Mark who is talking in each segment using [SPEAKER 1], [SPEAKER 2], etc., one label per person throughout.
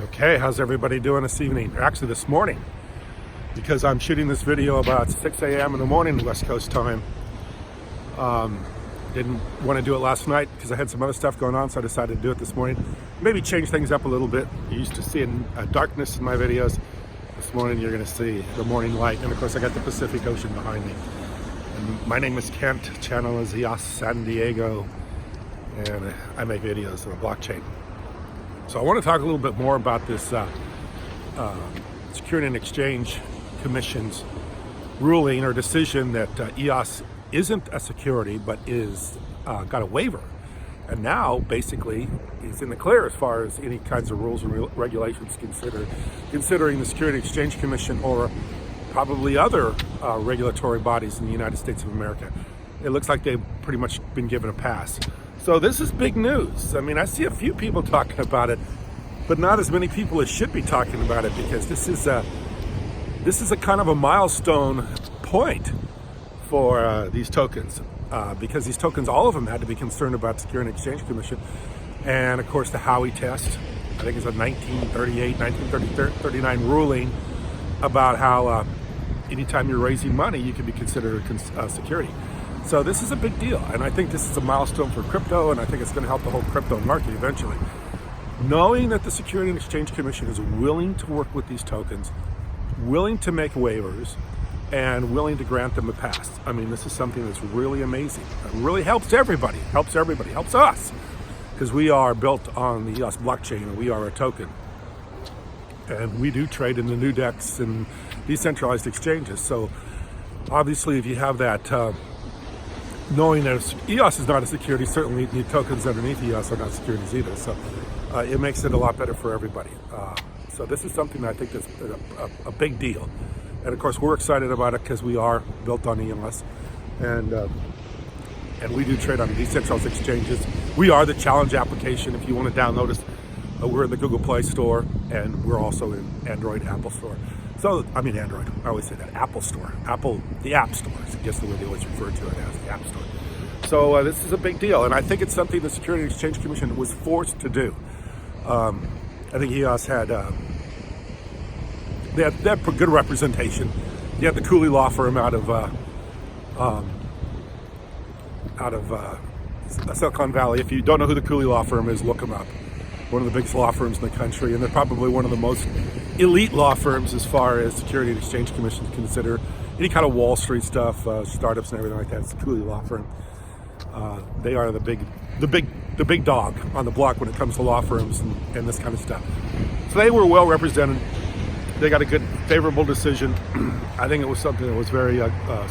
[SPEAKER 1] Okay, how's everybody doing this evening? Or actually this morning, because I'm shooting this video about 6 a.m. in the morning West Coast time. Didn't want to do it last night because I had some other stuff going on, so I decided to do it this morning. Maybe change things up a little bit. You're used to seeing darkness in my videos. This morning you're going to see the morning light, and of course I got the Pacific Ocean behind me. And my name is Kent, channel is EOS San Diego, and I make videos on the blockchain. So I want to talk a little bit more about this Security and Exchange Commission's ruling or decision that EOS isn't a security but is got a waiver, and now basically is in the clear as far as any kinds of rules and regulations considering the Security and Exchange Commission or probably other regulatory bodies in the United States of America. It looks like they've pretty much been given a pass. So this is big news. I mean, I see a few people talking about it, but not as many people as should be talking about it, because this is a kind of a milestone point for these tokens, because these tokens, all of them had to be concerned about Security and Exchange Commission, and of course the Howey test. I think it's a 1939 ruling about how anytime you're raising money, you can be considered a security. So this is a big deal, and I think this is a milestone for crypto, and I think it's going to help the whole crypto market eventually. Knowing that the Security and Exchange Commission is willing to work with these tokens, willing to make waivers, and willing to grant them a pass. I mean, this is something that's really amazing. It really helps everybody, helps us, because we are built on the EOS blockchain, and we are a token. And we do trade in the new DEX and decentralized exchanges. So obviously, if you have that, knowing that EOS is not a security, certainly the tokens underneath EOS are not securities either. So it makes it a lot better for everybody. So this is something that I think that's a big deal. And of course, we're excited about it because we are built on EOS, and we do trade on decentralized exchanges. We are the challenge application. If you want to download us, we're in the Google Play Store, and we're also in Android, Apple Store. So, I mean Android, I always say that, Apple Store. Apple, the App Store, I guess the way they always refer to it as, the App Store. So this is a big deal, and I think it's something the Security and Exchange Commission was forced to do. I think EOS had, they had good representation. You had the Cooley law firm out of Silicon Valley. If you don't know who the Cooley law firm is, look them up. One of the biggest law firms in the country, and they're probably one of the most elite law firms as far as Security and Exchange Commission consider any kind of Wall Street stuff, startups and everything like that. It's the Cooley law firm. They are the big dog on the block when it comes to law firms and this kind of stuff. So they were well represented. They got a good, favorable decision. I think it was something that was very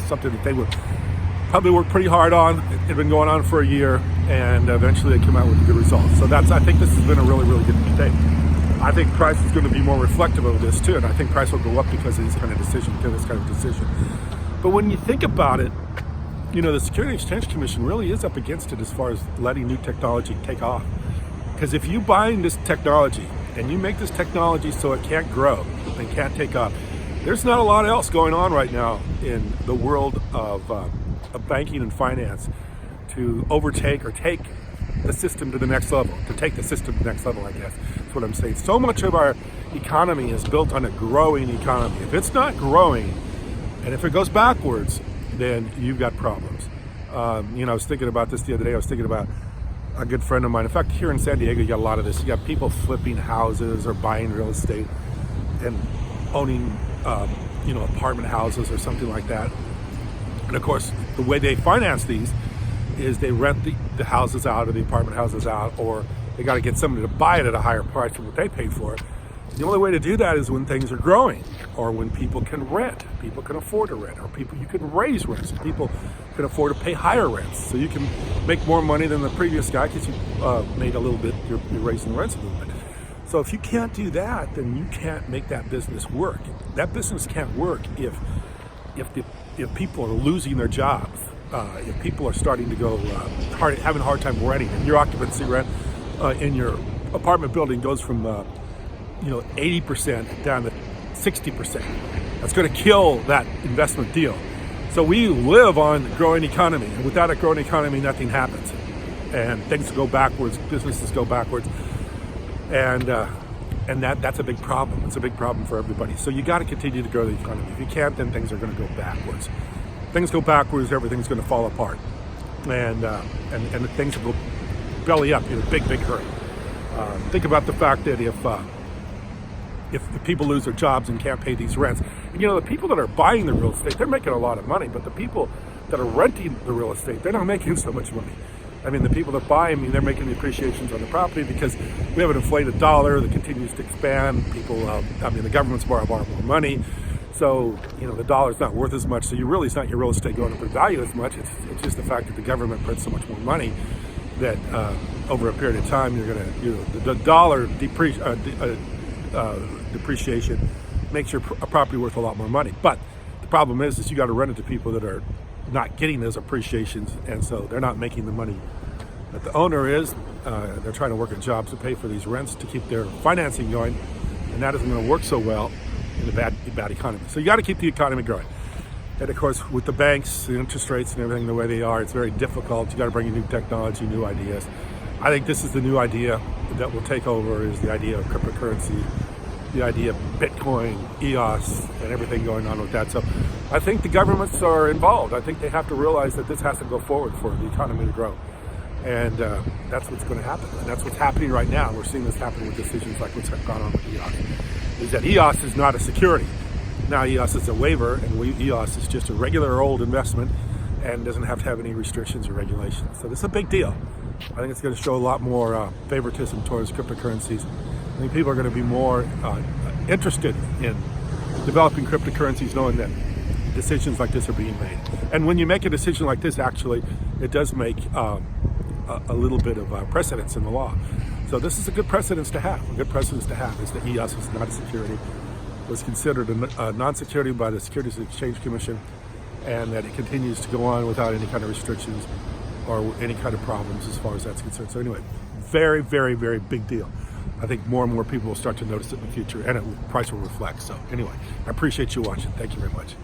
[SPEAKER 1] something that they would probably worked pretty hard on. It had been going on for a year, and eventually they came out with a good result. So I think this has been a really, really good mistake. I think price is going to be more reflective of this too, and I think price will go up because of this kind of decision. But when you think about it, you know, the Security and Exchange Commission really is up against it as far as letting new technology take off. Because if you buy this technology and you make this technology so it can't grow and can't take off, there's not a lot else going on right now in the world of banking and finance to overtake or take the system to the next level, I guess. That's what I'm saying. So much of our economy is built on a growing economy. If it's not growing, and if it goes backwards, then you've got problems. You know, I was thinking about this the other day. I was thinking about a good friend of mine. In fact, here in San Diego, you got a lot of this. You got people flipping houses or buying real estate and owning, apartment houses or something like that. And of course, the way they finance these is they rent the houses out or the apartment houses out, or they got to get somebody to buy it at a higher price than what they paid for it. The only way to do that is when things are growing, or when people can rent, people can afford to rent, or you can raise rents, and people can afford to pay higher rents. So you can make more money than the previous guy because you made a little bit, you're raising the rents a little bit. So if you can't do that, then you can't make that business work. That business can't work if people are losing their jobs, if people are starting to go having a hard time renting, and your occupancy rent in your apartment building goes from 80% down to 60%. That's going to kill that investment deal. So we live on a growing economy, and without a growing economy, nothing happens, and things go backwards, businesses go backwards, and that's a big problem. It's a big problem for everybody. So you got to continue to grow the economy. If you can't, then things are going to go backwards. Things go backwards, everything's going to fall apart, and things will go belly up in a big hurry. Think about the fact that if the people lose their jobs and can't pay these rents, and, the people that are buying the real estate, they're making a lot of money, but the people that are renting the real estate, they're not making so much money. I mean, the people that buy, they're making the appreciations on the property because we have an inflated dollar that continues to expand. People, the government's borrowing more money. So, the dollar's not worth as much. So it's not your real estate going up in value as much. It's just the fact that the government prints so much more money that over a period of time, the dollar depreciation makes your property worth a lot more money. But the problem is you got to rent it to people that are not getting those appreciations, and so they're not making the money that the owner is. They're trying to work at jobs to pay for these rents to keep their financing going, and that isn't going to work so well in a bad economy. So you got to keep the economy growing. And of course, with the banks, the interest rates and everything the way they are, it's very difficult. You got to bring in new technology, new ideas. I think this is the new idea that will take over, is the idea of cryptocurrency, the idea of Bitcoin, EOS, and everything going on with that. So I think the governments are involved. I think they have to realize that this has to go forward for the economy to grow. And that's what's going to happen. And that's what's happening right now. We're seeing this happen with decisions like what's gone on with EOS. Is that EOS is not a security. Now EOS is a waiver, and EOS is just a regular old investment and doesn't have to have any restrictions or regulations. So this is a big deal. I think it's going to show a lot more favoritism towards cryptocurrencies. I think people are going to be more interested in developing cryptocurrencies, knowing that decisions like this are being made. And when you make a decision like this, actually, it does make a little bit of precedence in the law. So this is a good precedence to have. A good precedence to have is that EOS is not a security, was considered a non-security by the Securities and Exchange Commission, and that it continues to go on without any kind of restrictions or any kind of problems as far as that's concerned. So anyway, very, very, very big deal. I think more and more people will start to notice it in the future, and the price will reflect. So anyway, I appreciate you watching. Thank you very much.